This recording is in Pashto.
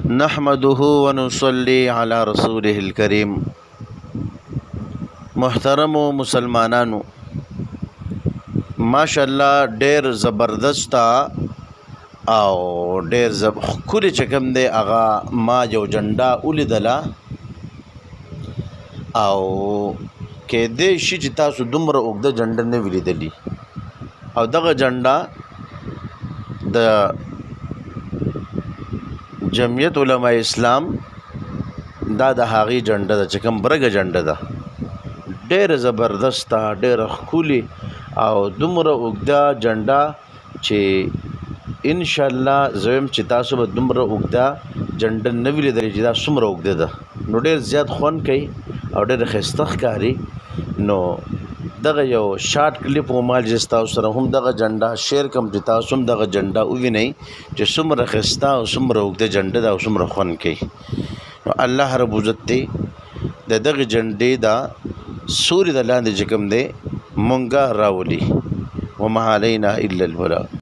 नहमदुहु व नुसल्ली अला रसूलिहिल करीम। मुहतरम मुसलमानानु, माशाअल्लाह ढेर ज़बरदस्त और ढेर ख़ुली चकम दे आगा मा जो झंडा उलिदला और के दे शी چې تاسو دومره اوږده جنډه نه وی لیدلې او دغه جنډه د جمعیت علماء اسلام دا د هغې جنډه ده چې کوم برګه جنډه ده، ډېره زبردسته، ډېره ښکلې او دومره اوږده جنډه چې انشاءالله زه وایم چې تاسو به دومره اوږده جنډه نه وي لیدلې چې دا څومره اوږده ده. نو ډېر زیات خوند کوي او ډېر ښایسته ښکاري. نو دغه یو شارټ کلیپ ومال چې تاسو سره هم دغه جنډه شیر کوم چې تاسو هم دغه جنډه ووینئ چې څومره ښایسته او څومره اوږده جنډه ده او څومره خوند کوي. نو الله رب عزت دی د دغه جنډې دا سوري د لاندې چې کوم دی مونږه راولي. وما علینا الا البلاغ.